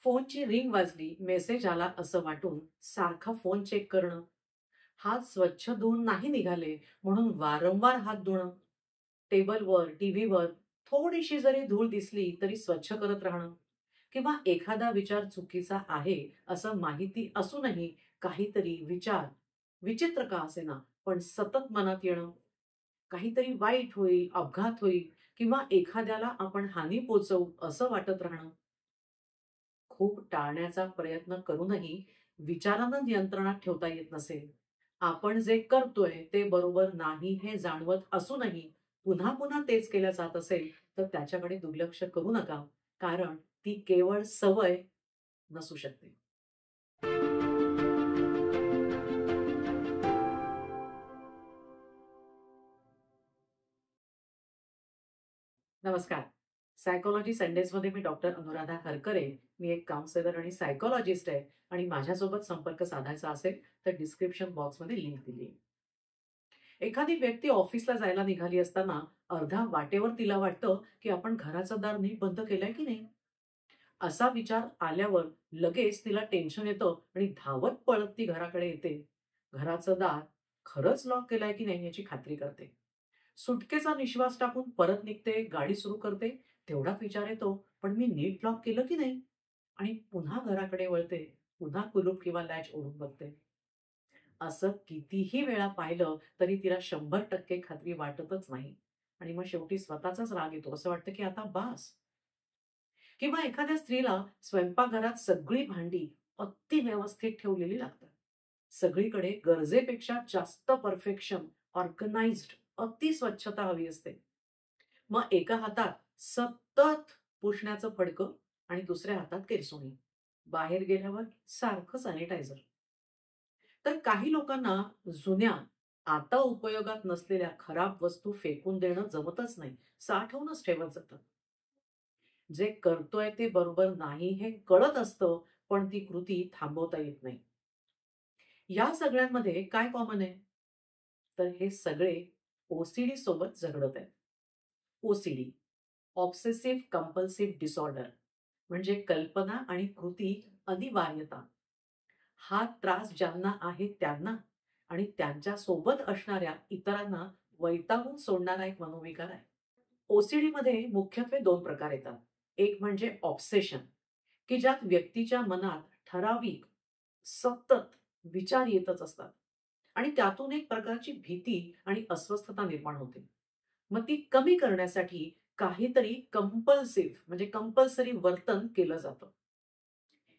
फोनची रिंग वाजली, मेसेज आला असं वाटून सारखा फोन चेक करणं, हात स्वच्छ धुवून नाही निघाले म्हणून वारंवार हात धुणं, टेबलवर, टीव्हीवर थोडीशी जरी धूळ दिसली तरी स्वच्छ करत राहणं किंवा एखादा विचार चुकीचा आहे असं माहिती असूनही काहीतरी विचार, विचित्र का असेना, पण सतत मनात येणं, काहीतरी वाईट होईल, अपघात होईल किंवा एखाद्याला आपण हानी पोहोचवू असं वाटत राहणं. खूप टाळण्याचा प्रयत्न करूनही विचारांना नियंत्रणात ठेवता येत नसेल, आपण जे करतोय ते बरोबर नाही हे जाणवत असूनही पुन्हा पुन्हा तेच केलं जात असेल, तर त्याच्याकडे दुर्लक्ष करू नका. कारण ती केवळ सवय नसू शकते. नमस्कार. सायकॉलॉजी संडेजमध्ये मी डॉक्टर अनुराधा हरकरे. मी एक काउन्सिलर आणि सायकॉलॉजिस्ट आहे आणि माझ्यासोबत संपर्क साधायचा असेल तर डिस्क्रिप्शन बॉक्समध्ये लिंक दिली आहे. एखादी व्यक्ती ऑफिसला जायला निघाली असताना अर्ध्या वाटेवर तिला वाटतं, की आपण घराचं दार नीट बंद केलंय की नाही? असा विचार आल्यावर लगेच तिला टेन्शन येतं आणि धावत पळत ती घराकडे येते. घराचं दार खरंच लॉक केलंय की नाही याची खात्री करते. सुटकेचा निश्वास टाकून परत निघते, गाडी सुरू करते. तेवढाच विचार येतो, "पण मी नीट लॉक केलं की नाही?" आणि पुन्हा घराकडे वळते. पुन्हा कुलूप किंवा लॅच ओढून बघते. असं कितीही वेळा पाहिलं तरी तिला 100% खात्री वाटतच नाही. आणि मग शेवटी स्वतःचाच राग येतो. असं वाटतं की आता बास. किंवा एखाद्या स्त्रीला स्वयंपाकघरात सगळी भांडी अगदी व्यवस्थित ठेवलेली लागतात. सगळीकडे गरजेपेक्षा जास्त परफेक्शन, ऑर्गनाइज्ड, अति स्वच्छता हवी असते. मग एका हातात सतत पुसण्याचं फडकं आणि दुसऱ्या हातात केरसुणी. बाहेर गेल्यावर सारखं सॅनिटायझर. तर काही लोकांना जुन्या, आता उपयोगात नसलेल्या खराब वस्तू फेकून देणं जमतच नाही. साठवूनच ठेवत जातात. जे करतोय ते बरोबर नाही हे कळत असतं, पण ती कृती थांबवता येत नाही. या सगळ्यांमध्ये काय कॉमन आहे? तर हे सगळे OCD सोबत झगडत आहेत. OCD, ऑब्सेसिव्ह कंपल्सिव्ह डिसऑर्डर, म्हणजे कल्पना आणि कृती अनिवार्यता. हा त्रास ज्यांना आहे त्यांना आणि त्यांच्या सोबत असणाऱ्या इतरांना वैतागून सोडणारा एक मनोविकार आहे. OCD मध्ये मुख्यत्वे 2 प्रकार येतात. एक म्हणजे ऑब्सेशन, की ज्यात व्यक्तीच्या मनात ठराविक, सतत विचार येतच असतात आणि त्यातून एक प्रकारची भीती आणि अस्वस्थता निर्माण होते. मग ती कमी करण्यासाठी काहीतरी कंपल्सिव्ह म्हणजे कंपल्सरी वर्तन केलं जातं.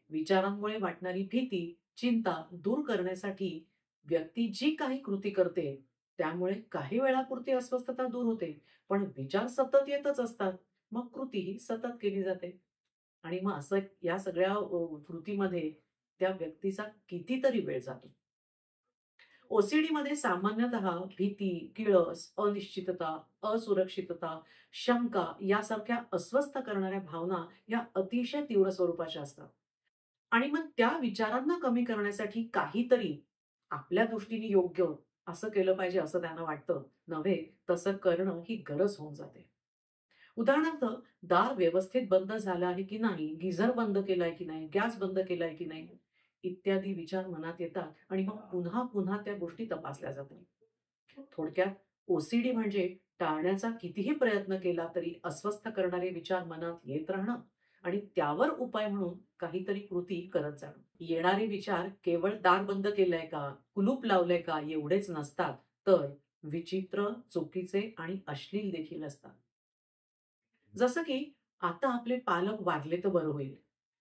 विचारांमुळे वाटणारी भीती, चिंता दूर करण्यासाठी व्यक्ती जी काही कृती करते, त्यामुळे काही वेळापुरती अस्वस्थता दूर होते. पण विचार सतत येतच असतात. मग कृतीही सतत केली जाते. आणि मग असं या सगळ्या कृतीमध्ये त्या व्यक्तीचा कितीतरी वेळ जातो. OCDमध्ये सामान्यतः भीती, किळस, अनिश्चितता, असुरक्षितता, शंका यासारख्या अस्वस्थ करणाऱ्या भावना या अतिशय तीव्र स्वरूपाच्या असतात. आणि मग त्या विचारांना कमी करण्यासाठी काहीतरी आपल्या दृष्टीने योग्य असं केलं पाहिजे असं त्यांना वाटतं. नव्हे, तसं करणं ही गरज होऊन जाते. उदाहरणार्थ, दार व्यवस्थित बंद झालं आहे की नाही, गिझर बंद केलाय की नाही, गॅस बंद केलाय की नाही, इत्यादी विचार मनात येतात आणि मग पुन्हा पुन्हा त्या गोष्टी तपासल्या जातात. थोडक्यात OCD म्हणजे टाळण्याचा कितीही प्रयत्न केला तरी अस्वस्थ करणारे विचार मनात येत राहणं आणि त्यावर उपाय म्हणून काहीतरी कृती करत जाणं. येणारे विचार केवळ दार बंद केलंय का, कुलूप लावलंय का एवढेच नसतात, तर विचित्र, चुकीचे आणि अश्लील देखील असतात. जसं की आता आपले पालक वारले तर बरं होईल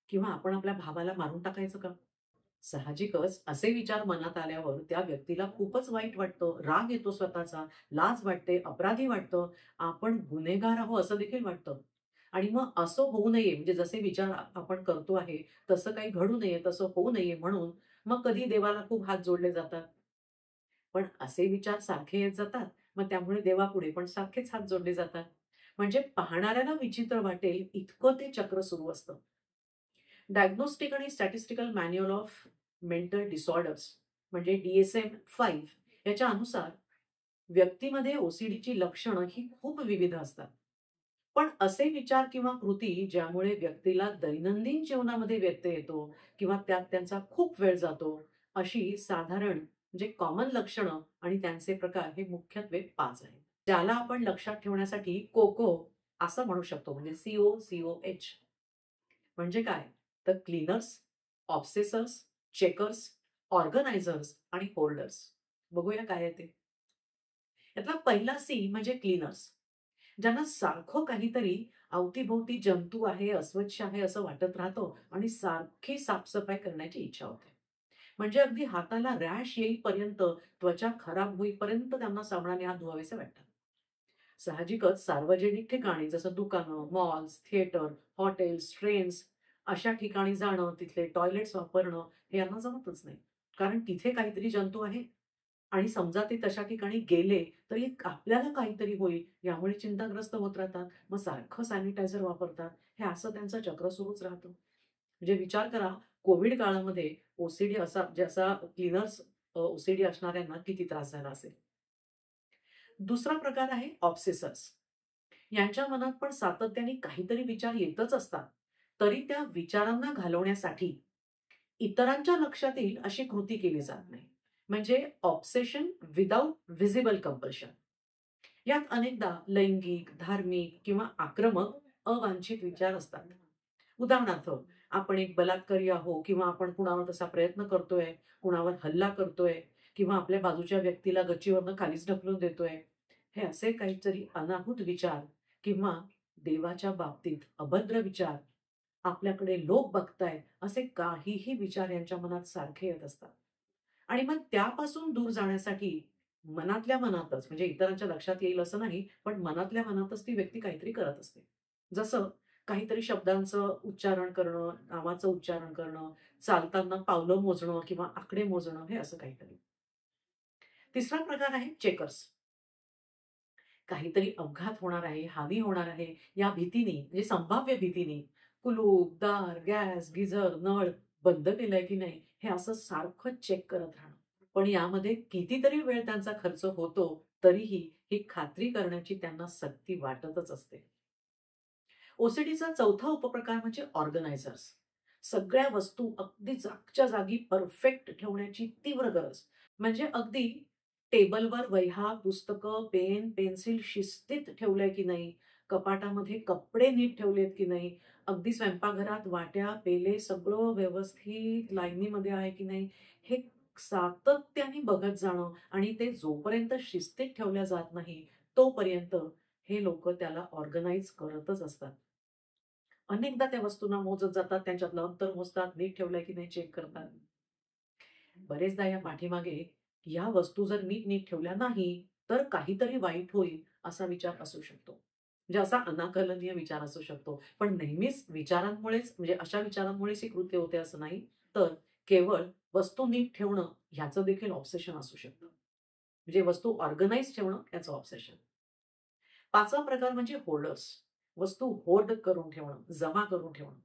किंवा आपण आपल्या भावाला मारून टाकायचं का? साहजिकच असे विचार मनात आल्यावर त्या व्यक्तीला खूपच वाईट वाटतं, राग येतो स्वतःचा, लाज वाटते, अपराधी वाटतं, आपण गुन्हेगार आहोत असं देखील वाटतं. आणि मग असं होऊ नये म्हणजे जसे विचार आपण करतो आहे, तसं काही घडू नये, तसं होऊ नये म्हणून मग कधी देवाला खूप हात जोडले जातात. पण असे विचार सारखे येत जातात, मग त्यामुळे देवापुढे पण सारखेच हात जोडले जातात. म्हणजे पाहणाऱ्याला विचित्र वाटेल इतकं ते चक्र सुरू असतं. डायग्नोस्टिक आणि statistical manual of mental disorders म्हणजे DSM-5 याच्या अनुसार व्यक्तीमध्ये OCDची लक्षणं ही खूप विविध असतात. पण असे विचार किंवा कृती ज्यामुळे व्यक्तीला दैनंदिन जीवनामध्ये व्यत्यय येतो किंवा त्यात त्यांचा खूप वेळ जातो, अशी साधारण म्हणजे कॉमन लक्षणं आणि त्यांचे प्रकार हे मुख्यत्वे 5 आहेत. ज्याला आपण लक्षात ठेवण्यासाठी कोको असं म्हणू शकतो, म्हणजे COCOH. म्हणजे काय? तर क्लीनर्स, ऑब्सेसर्स, चेकर्स, ऑर्गनायझर्स आणि होल्डर्स. बघूया काय आहे ते. यातला पहिला सी म्हणजे क्लीनर्स. ज्यांना सारखं काहीतरी अवतीभोवती जंतू आहे, अस्वच्छ आहे असं वाटत राहतं आणि सारखी साफसफाई करण्याची इच्छा होते. म्हणजे अगदी हाताला रॅश येईपर्यंत, त्वचा खराब होईपर्यंत त्यांना साबणाने हात धुवावेसे वाटतात. साहजिकच सार्वजनिक ठिकाणी जसं दुकानं, मॉल्स, थिएटर, हॉटेल्स, ट्रेन्स अशा ठिकाणी जाणं, तिथले टॉयलेट्स वापरणं हे यांना जमतच नाही. कारण तिथे काहीतरी जंतू आहे आणि समजा ते तशा ठिकाणी गेले, तरी आपल्याला काहीतरी होईल यामुळे चिंताग्रस्त होत राहतात. मग सारखं सॅनिटायझर वापरतात. हे असं त्यांचं चक्र सुरूच राहतं. म्हणजे विचार करा, कोव्हिड काळामध्ये ओसीडी असा ज्याचा क्लीनर्स ओसीडी असणाऱ्यांना किती त्रास झाला असेल. दुसरा प्रकार आहे ऑब्सेसर्स. यांच्या मनात पण सातत्याने काहीतरी विचार येतच असतात. तरी त्या विचारांना घालवण्यासाठी इतरांच्या लक्षात येईल अशी कृती केली जात नाही. म्हणजे ऑब्सेशन विदाऊट व्हिजिबल कंपल्शन. यात अनेकदा लैंगिक, धार्मिक किंवा आक्रमक अवांछित विचार असतात. उदाहरणार्थ, आपण एक बलात्कारी आहो किंवा आपण कुणावर तसा प्रयत्न करतोय, कुणावर हल्ला करतोय किंवा आपल्या बाजूच्या व्यक्तीला गच्चीवरनं खालीच ढकलून देतोय. हे असे काहीतरी अनाहूत विचार किंवा देवाच्या बाबतीत अभद्र विचार, आपल्याकडे लोक बघतायत असे काहीही विचार यांच्या मनात सारखे येत असतात. आणि मग त्यापासून दूर जाण्यासाठी मनातल्या मनातच, म्हणजे इतरांच्या लक्षात येईल असं नाही, पण मनातल्या मनातच ती व्यक्ती काहीतरी करत असते. जसं काहीतरी शब्दांचं उच्चारण करणं, नावाचं उच्चारण करणं, चालताना पावलं मोजणं किंवा आकडे मोजणं हे असं काहीतरी. तिसरा प्रकार आहे चेकर्स. काहीतरी अपघात होणार आहे, हानी होणार आहे, या भीतीने म्हणजे संभाव्य भीतीने कुलूप, दार, गॅस, गिझर, नळ बंद केलाय की नाही हे असं सारखं चेक करत राहणं. पण यामध्ये कितीतरी वेळ त्यांचा खर्च होतो, तरीही ही खात्री करण्याची त्यांना सक्ती वाटतच असते. ओसीडीचा चौथा उपप्रकार म्हणजे ऑर्गनायझर्स. सगळ्या वस्तू अगदी जागच्या जागी परफेक्ट ठेवण्याची तीव्र गरज. म्हणजे अगदी टेबलवर वह्या, पुस्तकं, पेन, पेन्सिल शिस्तीत ठेवलंय की नाही, कपाटामध्ये कपडे नीट ठेवलेत की नाही, अगदी स्वयंपाकघरात वाट्या, पेले सगळं व्यवस्थित लाईनीमध्ये आहे की नाही, हे सातत्याने बघत जाणं आणि ते जोपर्यंत शिस्तीत ठेवल्या जात नाही, तोपर्यंत हे लोकं त्याला ऑर्गनाइज करतच असतात. अनेकदा त्या वस्तूंना मोजत जातात, त्यांच्यातलं अंतर मोजतात, नीट ठेवलंय की नाही चेक करतात. बरेचदा या पाठीमागे या वस्तू जर नीट ठेवल्या नाही, तर काहीतरी वाईट होईल असा विचार असू शकतो. म्हणजे असा अनाकलनीय विचार असू शकतो. पण नेहमीच विचारांमुळेच म्हणजे अशा विचारांमुळेच ही कृत्य होते असं नाही, तर केवळ वस्तू नीट ठेवणं ह्याचं देखील ऑब्सेशन असू शकतं. म्हणजे वस्तू ऑर्गनाइज ठेवणं याचं ऑब्सेशन. 5वा प्रकार म्हणजे होल्डर्स. वस्तू होर्ड करून ठेवणं, जमा करून ठेवणं.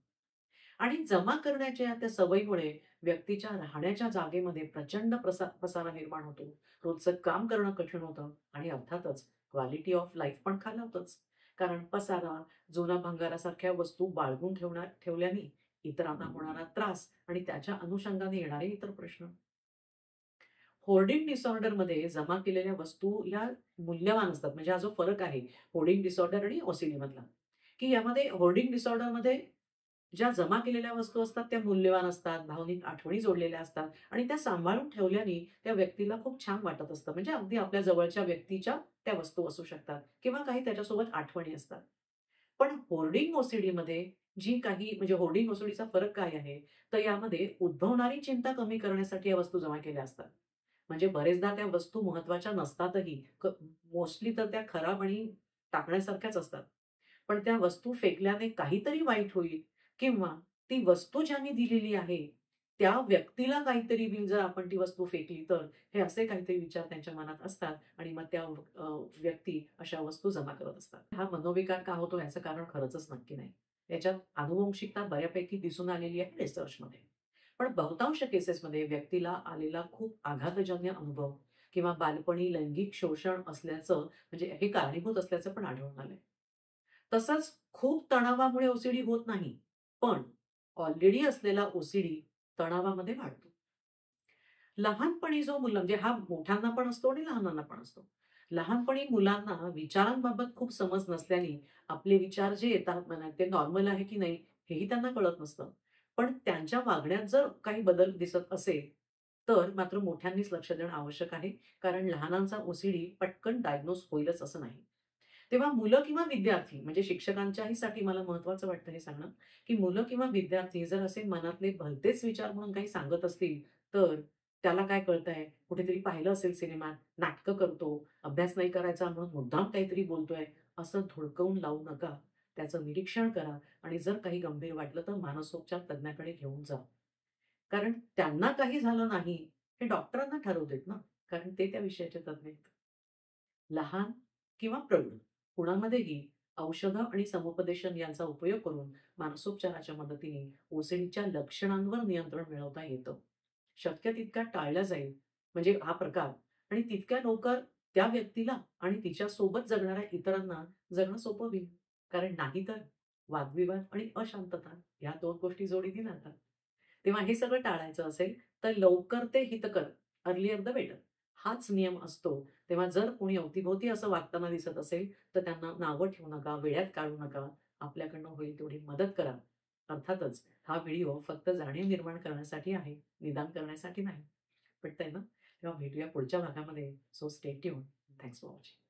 आणि जमा करण्याच्या त्या सवयीमुळे व्यक्तीच्या राहण्याच्या जागेमध्ये प्रचंड पसारा निर्माण होतो. रोजचं काम करणं कठीण होतं आणि अर्थातच क्वालिटी ऑफ लाईफ पण खालावतंच. कारण पसारा, जुना भंगारासारख्या वस्तू बाळगून ठेवल्याने इतरांना होणारा त्रास आणि त्याच्या अनुषंगाने येणारे इतर प्रश्न. होर्डिंग डिसऑर्डरमध्ये जमा केलेल्या वस्तू या मूल्यवान असतात. म्हणजे हा जो फरक आहे होर्डिंग डिसऑर्डर आणि ओसीडी मधला, की यामध्ये होर्डिंग डिसऑर्डरमध्ये ज्या जमा केलेल्या वस्तू असतात त्या मूल्यवान असतात, भावनिक आठवणी जोडलेल्या असतात आणि त्या सांभाळून ठेवल्याने त्या व्यक्तीला खूप छान वाटत असतं. म्हणजे अगदी आपल्या जवळच्या व्यक्तीच्या त्या वस्तू असू शकतात किंवा काही त्याच्यासोबत आठवणी असतात. पण होर्डिंग ओसीडीमध्ये जी काही म्हणजे होर्डिंग ओसीडीचा फरक काय आहे, तर यामध्ये उद्भवणारी चिंता कमी करण्यासाठी या वस्तू जमा केल्या असतात. म्हणजे बरेचदा त्या वस्तू महत्त्वाच्या नसतातही. मोस्टली तर त्या खराब आणि टाकण्यासारख्याच असतात. पण त्या वस्तू फेकल्याने काहीतरी वाईट होईल किंवा ती वस्तू ज्याने दिलेली आहे, त्या व्यक्तीला काहीतरी होईल जर आपण ती वस्तू फेकली तर. हे असे काहीतरी विचार त्यांच्या मनात असतात आणि मग त्या व्यक्ती अशा वस्तू जमा करत असतात. हा मनोविकार का होतो याचं कारण खरंच नक्की नाही. याच्यात आनुवंशिकता बऱ्यापैकी दिसून आलेली आहे रिसर्चमध्ये. पण बहुतांश केसेसमध्ये व्यक्तीला आलेला खूप आघातजन्य अनुभव किंवा बालपणी लैंगिक शोषण असल्याचं म्हणजे हे कारणीभूत असल्याचं पण आढळून आलंय. तसंच खूप तणावामुळे ओसीडी होत नाही. पण ऑलरेडी असलेला ओसीडी तणावामध्ये वाढतो. लहानपणी जो मुलं म्हणजे हा मोठ्यांना पण असतो आणि लहानांना पण असतो. लहानपणी मुलांना विचारांबाबत खूप समज नसल्याने आपले विचार जे येतात मनात ते नॉर्मल आहे की नाही हेही त्यांना कळत नसतं. पण त्यांच्या वागण्यात जर काही बदल दिसत असेल, तर मात्र मोठ्यांनीच लक्ष देणं आवश्यक आहे. कारण लहानांचा ओसीडी पटकन डायग्नोज होईलच असं नाही. तेव्हा मुलं किंवा विद्यार्थी म्हणजे शिक्षकांच्याही साठी मला महत्त्वाचं वाटतं हे सांगणं, की मुलं किंवा विद्यार्थी जर असे मनातले भलतेच विचार म्हणून काही सांगत असतील, तर त्याला काय कळतंय, कुठेतरी पाहिलं असेल सिनेमात, नाटकं करतो, अभ्यास नाही करायचा म्हणून मुद्दाम काहीतरी बोलतोय, असं धुडकवून लावू नका. त्याचं निरीक्षण करा आणि जर काही गंभीर वाटलं तर मानसोपचार तज्ञाकडे घेऊन जा. कारण त्यांना काही झालं नाही, हे डॉक्टरांना ठरवू देत ना, कारण ते त्या विषयाचे तज्ञ आहेत. लहान किंवा प्रौढ कुणामध्येही औषधं आणि समुपदेशन यांचा उपयोग करून मानसोपचाराच्या मदतीने ओसीडीच्या लक्षणांवर नियंत्रण मिळवता येतं. शक्य तितक्या टाळल्या जाईल म्हणजे हा प्रकार आणि तितक्या लवकर त्या व्यक्तीला आणि तिच्यासोबत जगणाऱ्या इतरांना जगणं सोपं होईल. कारण नाहीतर वादविवाद आणि अशांतता या 2 गोष्टी जोडीने राहतात. तेव्हा हे सगळं टाळायचं असेल, तर लवकर ते हितकर, अर्लियर द बेटर हाच नियम असतो. तेव्हा जर कोणी अवतीभोवती असं वागताना दिसत असेल, तर त्यांना नावं ठेवू नका, वेड्यात काढू नका. आपल्याकडनं होईल तेवढी मदत करा. अर्थातच हा व्हिडिओ फक्त जाणीव निर्माण करण्यासाठी आहे, निदान करण्यासाठी नाही. पटतंय ना? तेव्हा भेटूया पुढच्या भागामध्ये. So stay tuned. Thanks for watching.